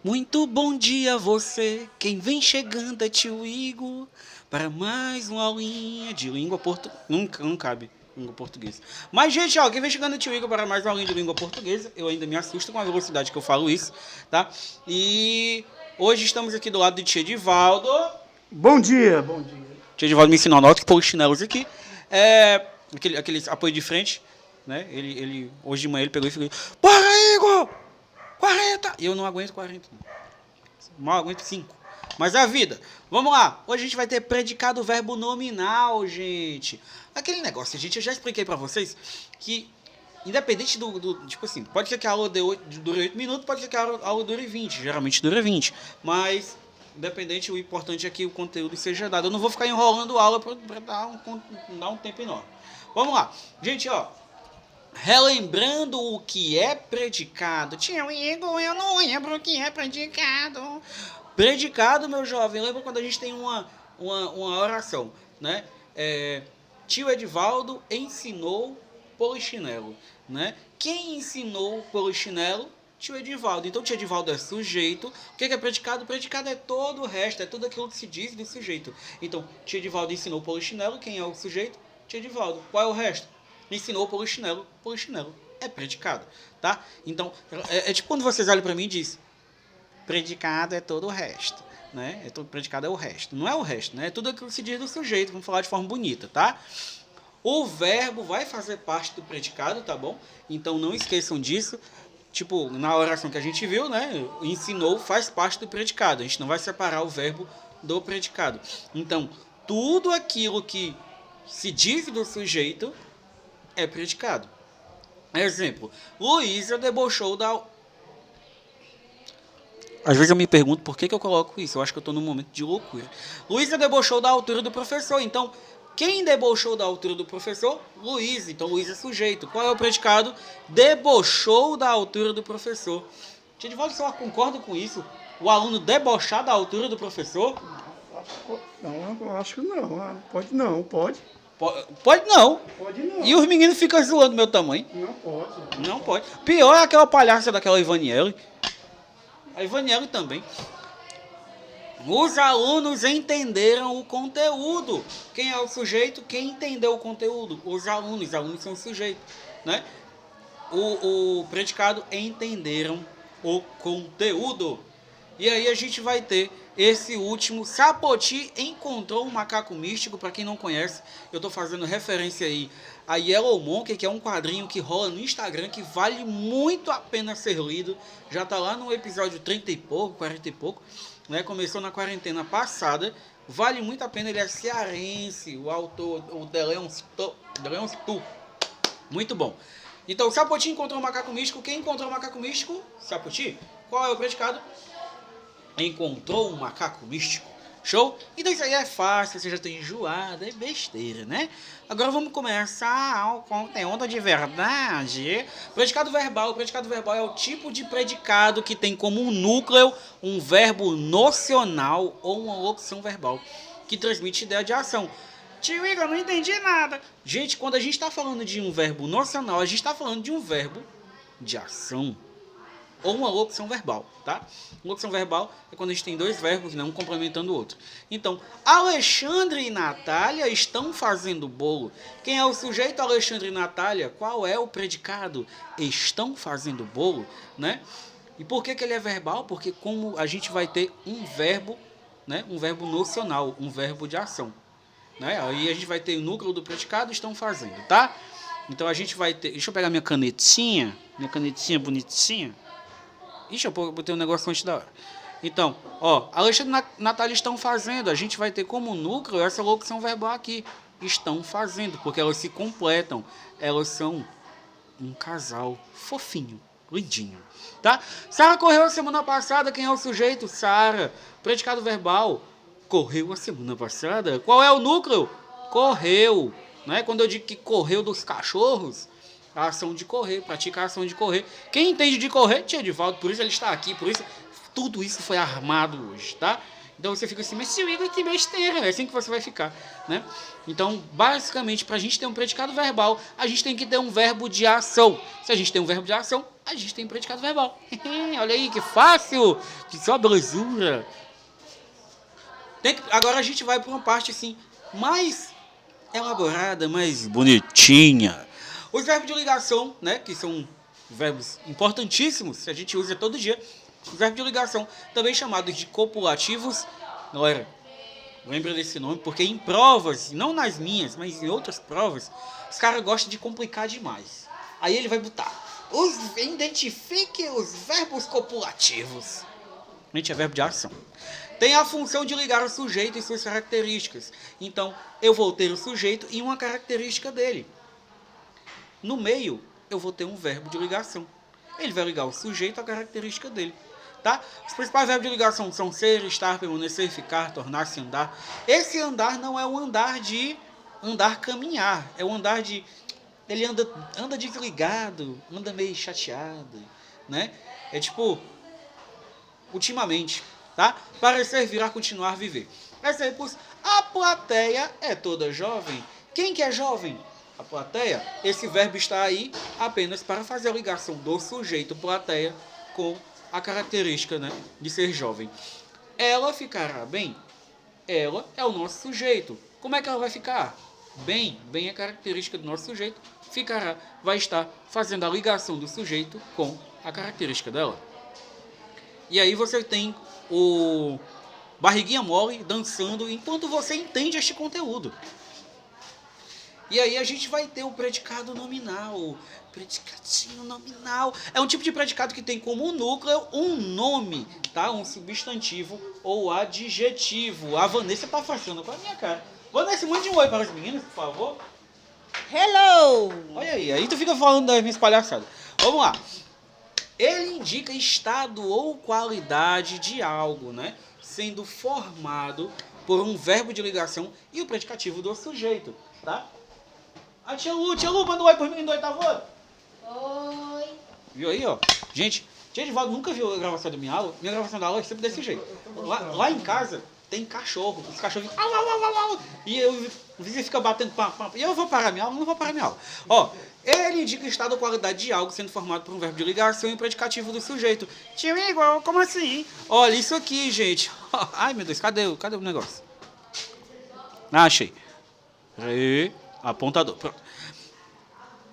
Muito bom dia a você, quem vem chegando é tio Igor, para mais uma aulinha de língua portuguesa. Não cabe língua portuguesa. Mas, gente, ó, quem vem chegando é tio Igor para mais uma aulinha de língua portuguesa. Eu ainda me assusto com a velocidade que eu falo isso, tá? E hoje estamos aqui do lado do tio Edivaldo. Bom dia, bom dia. Tio Edivaldo me ensinou a nota que pôr os chinelos aqui. Aquele apoio de frente, né? Hoje de manhã ele pegou e falou: Bora, Igor! 40! E eu não aguento 40. Mal aguento 5. Mas é a vida. Vamos lá. Hoje a gente vai ter predicado verbo nominal, gente. Aquele negócio, gente, eu já expliquei pra vocês que independente tipo assim, pode ser que a aula dure 8 minutos, pode ser que a aula dure 20. Geralmente dura 20. Mas, independente, o importante é que o conteúdo seja dado. Eu não vou ficar enrolando a aula pra dar um tempo enorme. Vamos lá. Gente, ó. Relembrando o que é predicado. Tio Igor, eu não lembro o que é predicado. Predicado, meu jovem, lembra quando a gente tem uma oração, né? Tio Edivaldo ensinou polichinelo, né? Quem ensinou polichinelo? Tio Edivaldo. Então, tio Edivaldo é sujeito. O que é predicado? Predicado é todo o resto, é tudo aquilo que se diz do sujeito. Então, tio Edivaldo ensinou polichinelo. Quem é o sujeito? Tio Edivaldo. Qual é o resto? Ensinou polichinelo. Polichinelo é predicado, tá? Então, é tipo quando vocês olham para mim e dizem: predicado é todo o resto, né? Predicado é o resto. Não é o resto, né? É tudo aquilo que se diz do sujeito. Vamos falar de forma bonita, tá? O verbo vai fazer parte do predicado, tá bom? Então não esqueçam disso. Tipo, na oração que a gente viu, né? Ensinou faz parte do predicado. A gente não vai separar o verbo do predicado. Então, tudo aquilo que se diz do sujeito é predicado. Exemplo: Luísa debochou da... Às vezes eu me pergunto por que eu coloco isso. Eu acho que eu estou num momento de loucura. Luísa debochou da altura do professor. Então, quem debochou da altura do professor? Luísa. Então, Luísa é sujeito. Qual é o predicado? Debochou da altura do professor. Tia Edivaldo, você concorda com isso? O aluno debochar da altura do professor? Não, acho que não. Pode não, pode. Pode não. Pode não. E os meninos ficam zoando meu tamanho. Não pode. Não pode. Pior é aquela palhaça daquela Ivaniele. A Ivaniele também. Os alunos entenderam o conteúdo. Quem é o sujeito? Quem entendeu o conteúdo? Os alunos são o sujeito, né? O predicado: entenderam o conteúdo. E aí a gente vai ter esse último. Sapoti encontrou um macaco místico. Para quem não conhece, eu estou fazendo referência aí a Yellow Monkey, que é um quadrinho que rola no Instagram, que vale muito a pena ser lido. Já está lá no episódio 30 e pouco, 40 e pouco, né? Começou na quarentena passada. Vale muito a pena. Ele é cearense, o autor, o Deleon Stu. Muito bom. Então, o Sapoti encontrou um macaco místico. Quem encontrou o macaco místico? Sapoti. Qual é o predicado? Encontrou um macaco místico. Show? Então isso aí é fácil, você já tem enjoado, é besteira, né? Agora vamos começar o conteúdo de verdade. Predicado verbal. O predicado verbal é o tipo de predicado que tem como um núcleo um verbo nocional ou uma locução verbal, que transmite ideia de ação. Tio Igor, eu não entendi nada. Gente, quando a gente está falando de um verbo nocional, a gente está falando de um verbo de ação ou uma locução verbal, tá? Locução verbal é quando a gente tem dois verbos, né, um complementando o outro. Então, Alexandre e Natália estão fazendo bolo. Quem é o sujeito? Alexandre e Natália. Qual é o predicado? Estão fazendo bolo, né? E por que ele é verbal? Porque como a gente vai ter um verbo, né, um verbo nocional, um verbo de ação, né? Aí a gente vai ter o núcleo do predicado, estão fazendo, tá? Então a gente vai ter... Deixa eu pegar minha canetinha bonitinha. Ixi, eu botei um negócio antes da hora. Então, ó, Alexandre e Natália estão fazendo. A gente vai ter como núcleo essa locução verbal aqui. Estão fazendo, porque elas se completam. Elas são um casal fofinho, lindinho, tá? Sara correu a semana passada. Quem é o sujeito? Sara. Predicado verbal. Correu a semana passada. Qual é o núcleo? Correu. Né? Quando eu digo que correu dos cachorros, a ação de correr, praticar a ação de correr. Quem entende de correr? Tio Edivaldo, por isso ele está aqui, por isso tudo isso foi armado hoje, tá? Então você fica assim, mas se Igor, que besteira, é assim que você vai ficar, né? Então, basicamente, para a gente ter um predicado verbal, a gente tem que ter um verbo de ação. Se a gente tem um verbo de ação, a gente tem um predicado verbal. Olha aí, que fácil, que só belezura. Agora a gente vai para uma parte assim, mais elaborada, mais bonitinha. Os verbos de ligação, né, que são verbos importantíssimos, que a gente usa todo dia. Os verbos de ligação, também chamados de copulativos. Galera, lembra desse nome, porque em provas, não nas minhas, mas em outras provas, os caras gostam de complicar demais. Aí ele vai botar, identifique os verbos copulativos. Gente, é verbo de ação. Tem a função de ligar o sujeito e suas características. Então, eu vou ter o sujeito e uma característica dele. No meio, eu vou ter um verbo de ligação. Ele vai ligar o sujeito à característica dele. Tá? Os principais verbos de ligação são ser, estar, permanecer, ficar, tornar-se, andar. Esse andar não é o andar de caminhar. É o andar de... Ele anda desligado, anda meio chateado, né? É tipo... Ultimamente, tá? Parecer, virar, continuar, viver. Exemplos. A plateia é toda jovem. Quem que é jovem? A plateia. Esse verbo está aí apenas para fazer a ligação do sujeito plateia com a característica, né, de ser jovem. Ela ficará bem? Ela é o nosso sujeito. Como é que ela vai ficar? Bem. Bem é característica do nosso sujeito. Ficará, vai estar fazendo a ligação do sujeito com a característica dela. E aí você tem o barriguinha mole dançando enquanto você entende este conteúdo. E aí a gente vai ter o predicado nominal. Predicadinho nominal. É um tipo de predicado que tem como núcleo um nome, tá? Um substantivo ou adjetivo. A Vanessa tá afastando com a minha cara. Vanessa, mande um oi para os meninos, por favor. Hello! Olha aí tu fica falando das minhas palhaçadas. Vamos lá. Ele indica estado ou qualidade de algo, né? Sendo formado por um verbo de ligação e o predicativo do sujeito, tá? A tia Lu, manda um oi por mim do oitavo ano. Oi! Viu aí, ó? Gente, tia Edivaldo nunca viu a gravação da minha aula. Minha gravação da aula é sempre desse jeito. Lá em casa tem cachorro. Os cachorros ficam... E o vizinho fica batendo pam. E eu vou parar minha aula? Não vou parar minha aula. Ó, ele indica estado ou qualidade de algo sendo formado por um verbo de ligação e o predicativo do sujeito. Tio Igor, como assim? Olha isso aqui, gente. Ai, meu Deus, cadê o negócio? Ah, achei. Aí, apontador. Pronto.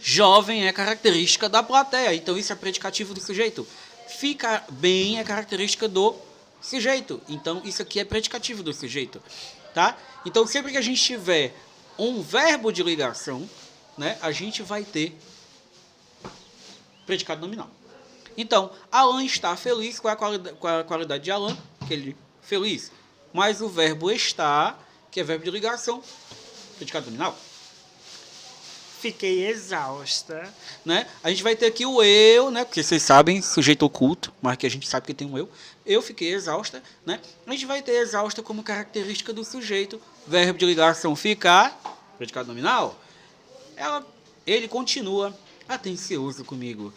Jovem é característica da plateia, então isso é predicativo do sujeito. Fica bem é característica do sujeito, então isso aqui é predicativo do sujeito, tá? Então sempre que a gente tiver um verbo de ligação, né, a gente vai ter predicado nominal. Então, Alan está feliz. Qual é a qualidade de Alan? Que ele feliz. Mas o verbo está, que é verbo de ligação, predicado nominal. Fiquei exausta, né? A gente vai ter aqui o eu, né? Porque vocês sabem, sujeito oculto, mas que a gente sabe que tem um eu. Eu fiquei exausta, né? A gente vai ter exausta como característica do sujeito. Verbo de ligação ficar, predicado nominal. Ele continua atencioso comigo.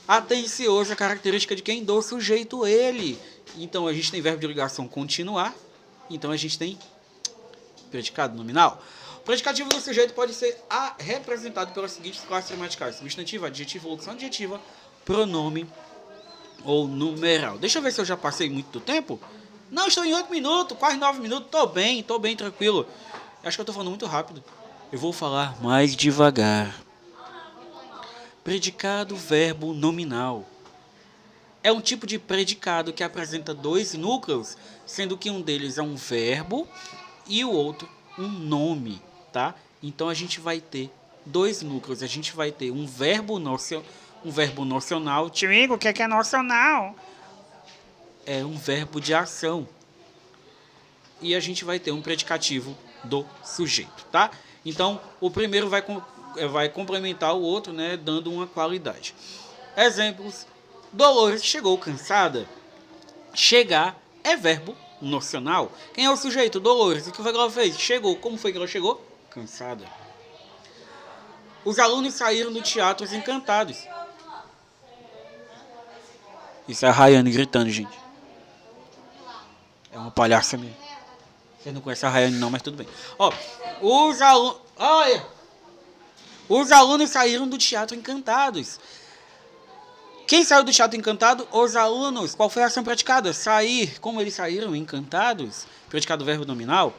Atencioso é a característica de quem? Do sujeito, ele. Então a gente tem verbo de ligação continuar. Então a gente tem predicado nominal. O predicativo do sujeito pode ser representado pelas seguintes classes gramaticais: substantivo, adjetivo, locução adjetiva, pronome ou numeral. Deixa eu ver se eu já passei muito do tempo. Não, estou em 8 minutos, quase 9 minutos. Tô bem, tranquilo. Acho que eu estou falando muito rápido. Eu vou falar mais devagar. Predicado, verbo nominal. É um tipo de predicado que apresenta dois núcleos, sendo que um deles é um verbo e o outro um nome, tá? Então a gente vai ter dois núcleos. A gente vai ter um verbo nocional. Tio Igor, o que é nocional? É um verbo de ação. E a gente vai ter um predicativo do sujeito, tá? Então o primeiro vai complementar o outro, né, dando uma qualidade. Exemplos: Dolores chegou cansada. Chegar é verbo nocional. Quem é o sujeito? Dolores. O que foi que ela fez? Chegou. Como foi que ela chegou? Cansada. Os alunos saíram do teatro encantados. Isso é a Rayane gritando, gente. É uma palhaça mesmo. Você não conhece a Rayane não, mas tudo bem. Ó, os alunos... Olha! Os alunos saíram do Teatro Encantados. Quem saiu do Teatro Encantado? Os alunos. Qual foi a ação praticada? Sair. Como eles saíram encantados, praticado o verbo nominal,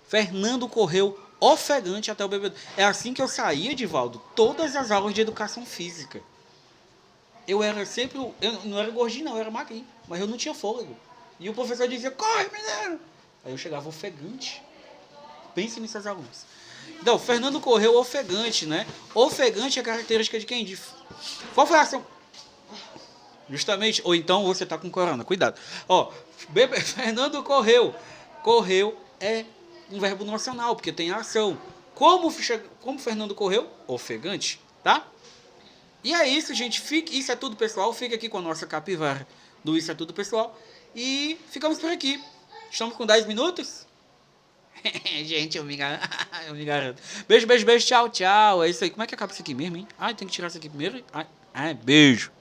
Fernando correu ofegante até o bebedouro. É assim que eu saía, Edivaldo, todas as aulas de educação física. Eu era sempre... Eu não era gordinho, não, eu era magrinho. Mas eu não tinha fôlego. E o professor dizia, corre, menino! Aí eu chegava ofegante. Pense nesses alunos. Então, Fernando correu ofegante, né? Ofegante é característica de quem? Qual foi a ação? Justamente. Ou então você tá com corona, cuidado. Ó, Fernando correu. Correu é um verbo nacional, porque tem a ação. Como Fernando correu? Ofegante, tá? E é isso, gente. Isso é tudo, pessoal. Fica aqui com a nossa capivara do Isso é Tudo, pessoal. E ficamos por aqui. Estamos com 10 minutos? Gente, eu me garanto. Beijo, beijo, beijo. Tchau, tchau. É isso aí. Como é que acaba isso aqui mesmo, hein? Ai, tem que tirar isso aqui primeiro. Ai, beijo.